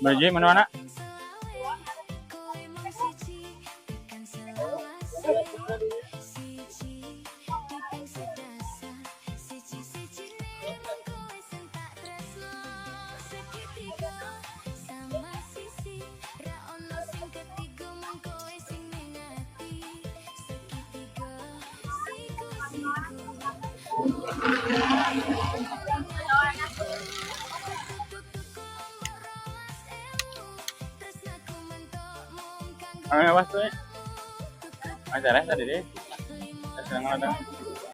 Baju mana-mana? Ano na ba ito eh? Ay, tara, tadi deh. Saya sedang